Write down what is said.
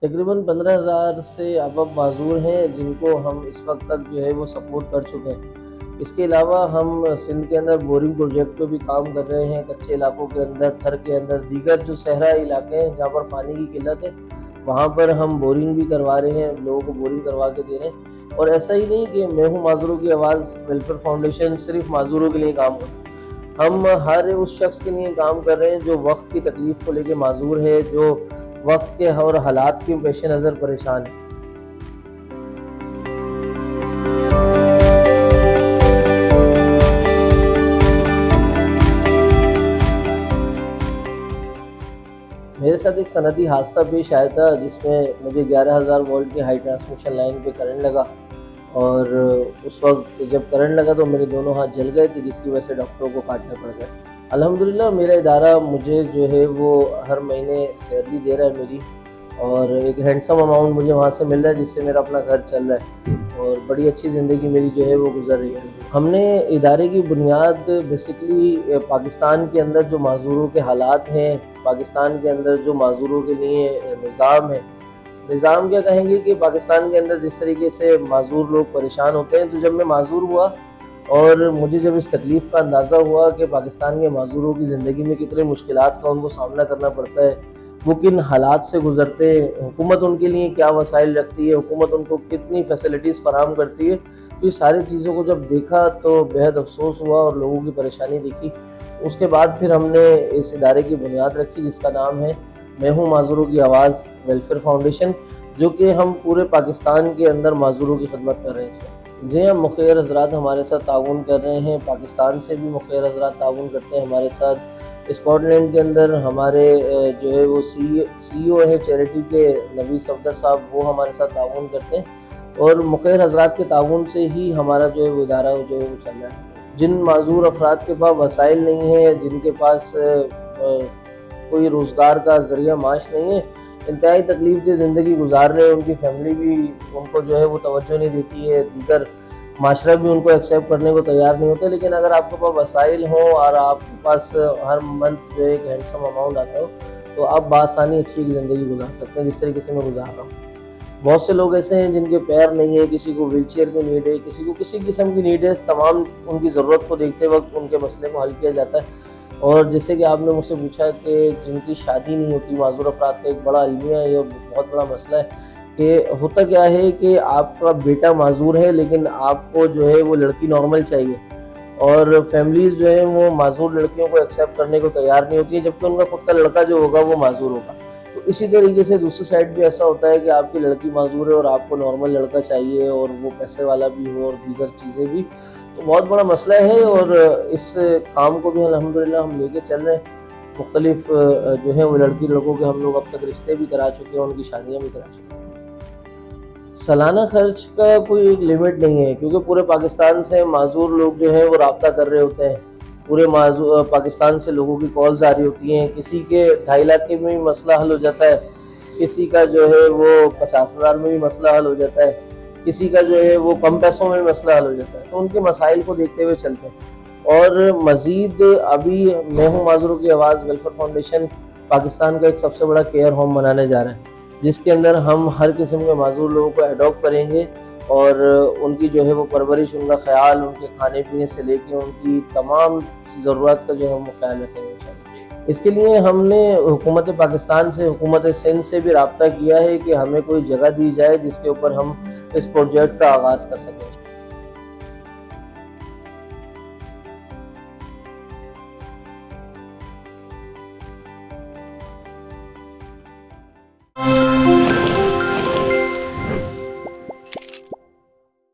تقریباً 15,000 سے ابو معذور ہیں جن کو ہم اس وقت تک جو ہے وہ سپورٹ کر چکے ہیں۔ اس کے علاوہ ہم سندھ کے اندر بورنگ پروجیکٹ پہ بھی کام کر رہے ہیں، کچے علاقوں کے اندر، تھر کے اندر، دیگر جو صحرائی علاقے ہیں جہاں پر پانی کی قلت ہے وہاں پر ہم بورنگ بھی کروا رہے ہیں، لوگوں کو بورنگ کروا کے دے رہے ہیں۔ اور ایسا ہی نہیں کہ میں ہوں معذوروں کی آواز ویلفیئر فاؤنڈیشن صرف معذوروں کے لیے کام کرتا ہے، ہم ہر اس شخص کے لیے کام کر رہے ہیں جو وقت کی تکلیف کو لے کے معذور ہے، جو وقت کے اور حالات کے پیش نظر پریشان ہے۔ میرے ساتھ ایک صنعتی حادثہ پیش آیا تھا جس میں مجھے 11,000 وولٹ کی ہائی ٹرانسمیشن لائن پہ کرنٹ لگا، اور اس وقت جب کرنٹ لگا تو میرے دونوں ہاتھ جل گئے تھے، جس کی وجہ سے ڈاکٹروں کو کاٹنے پڑ گئے۔ الحمدللہ میرا ادارہ مجھے جو ہے وہ ہر مہینے سیلری دے رہا ہے میری، اور ایک ہینڈسم اماؤنٹ مجھے وہاں سے مل رہا ہے جس سے میرا اپنا گھر چل رہا ہے، اور بڑی اچھی زندگی میری جو ہے وہ گزر رہی ہے۔ ہم نے ادارے کی بنیاد بیسیکلی پاکستان کے اندر جو معذوروں کے حالات ہیں، پاکستان کے اندر جو معذوروں کے لیے نظام ہے، نظام کیا کہیں گے کہ پاکستان کے اندر جس طریقے سے معذور لوگ پریشان ہوتے ہیں، تو جب میں معذور ہوا اور مجھے جب اس تکلیف کا اندازہ ہوا کہ پاکستان کے معذوروں کی زندگی میں کتنے مشکلات کا ان کو سامنا کرنا پڑتا ہے، وہ کن حالات سے گزرتے ہیں، حکومت ان کے لیے کیا وسائل رکھتی ہے، حکومت ان کو کتنی فیسلٹیز فراہم کرتی ہے، تو یہ ساری چیزوں کو جب دیکھا تو بہت افسوس ہوا اور لوگوں کی پریشانی دیکھی۔ اس کے بعد پھر ہم نے اس ادارے کی بنیاد رکھی جس کا نام ہے میں ہوں معذوروں کی آواز ویلفیئر فاؤنڈیشن، جو کہ ہم پورے پاکستان کے اندر معذوروں کی خدمت کر رہے ہیں اس وقت۔ جی ہاں، مخیر حضرات ہمارے ساتھ تعاون کر رہے ہیں، پاکستان سے بھی مخیر حضرات تعاون کرتے ہیں ہمارے ساتھ۔ اسکاٹ لینڈ کے اندر ہمارے جو ہے وہ سی او ہے چیریٹی کے نوید صفدر صاحب، وہ ہمارے ساتھ تعاون کرتے ہیں، اور مخیر حضرات کے تعاون سے ہی ہمارا جو ہے وہ ادارہ جو ہے وہ چل رہا ہے۔ جن معذور افراد کے پاس وسائل نہیں ہیں، جن کے پاس کوئی روزگار کا ذریعہ معاش نہیں ہے، انتہائی تکلیف دہ زندگی گزار رہے ہیں، ان کی فیملی بھی ان کو جو ہے وہ توجہ نہیں دیتی ہے، دیگر معاشرہ بھی ان کو ایکسیپٹ کرنے کو تیار نہیں ہوتا۔ لیکن اگر آپ کے پاس وسائل ہوں اور آپ کے پاس ہر منتھ جو ہے ایک ہینڈسم اماؤنٹ آتا ہو، تو آپ بآسانی اچھی زندگی گزار سکتے ہیں، جس طریقے سے میں گزار رہا ہوں۔ بہت سے لوگ ایسے ہیں جن کے پیر نہیں ہے، کسی کو ویل چیئر کی نیڈ ہے، کسی کو کسی قسم کی نیڈ ہے، تمام ان کی ضرورت کو دیکھتے وقت ان کے مسئلے کو حل کیا جاتا ہے۔ اور جیسے کہ آپ نے مجھ سے پوچھا کہ جن کی شادی نہیں ہوتی معذور افراد کا ایک بڑا المیہ ہے، یہ بہت بڑا مسئلہ ہے کہ ہوتا کیا ہے کہ آپ کا بیٹا معذور ہے لیکن آپ کو جو ہے وہ لڑکی نارمل چاہیے، اور فیملیز جو ہیں وہ معذور لڑکیوں کو ایکسیپٹ کرنے کو تیار نہیں ہوتی ہیں، جبکہ ان کا خود کا لڑکا جو ہوگا وہ معذور ہوگا۔ تو اسی طریقے سے دوسری سائڈ بھی ایسا ہوتا ہے کہ آپ کی لڑکی معذور ہے اور آپ کو نارمل لڑکا چاہیے، اور وہ پیسے والا بھی ہو اور دیگر چیزیں بھی، تو بہت بڑا مسئلہ ہے۔ اور اس کام کو بھی الحمدللہ ہم لے کے چل رہے ہیں۔ مختلف جو ہیں وہ لڑکی لڑکوں کے ہم لوگ اب تک رشتے بھی کرا چکے ہیں، ان کی شادیاں بھی کرا چکے ہیں۔ سالانہ خرچ کا کوئی ایک لیمٹ نہیں ہے، کیونکہ پورے پاکستان سے معذور لوگ جو ہیں وہ رابطہ کر رہے ہوتے ہیں، پورے پاکستان سے لوگوں کی کالز آ رہی ہوتی ہیں، کسی کے 2.5 لاکھ کے میں بھی مسئلہ حل ہو جاتا ہے، کسی کا جو ہے وہ 50,000 میں بھی مسئلہ حل ہو جاتا ہے، کسی کا جو ہے وہ کم پیسوں میں بھی مسئلہ حل ہو جاتا ہے، تو ان کے مسائل کو دیکھتے ہوئے چلتے ہیں۔ اور مزید ابھی میں ہوں معذوروں کی آواز ویلفیئر فاؤنڈیشن پاکستان کا ایک سب سے بڑا کیئر ہوم بنانے جا رہا ہے، جس کے اندر ہم ہر قسم کے معذور لوگوں کو ایڈاپٹ کریں گے، اور ان کی جو ہے وہ پرورش، ان کا خیال، ان کے کھانے پینے سے لے کے ان کی تمام ضرورت کا جو ہے ہم خیال رکھیں گے انشاءاللہ۔ اس کے لیے ہم نے حکومت پاکستان سے، حکومت سندھ سے بھی رابطہ کیا ہے کہ ہمیں کوئی جگہ دی جائے جس کے اوپر ہم اس پروجیکٹ کا آغاز کر سکیں۔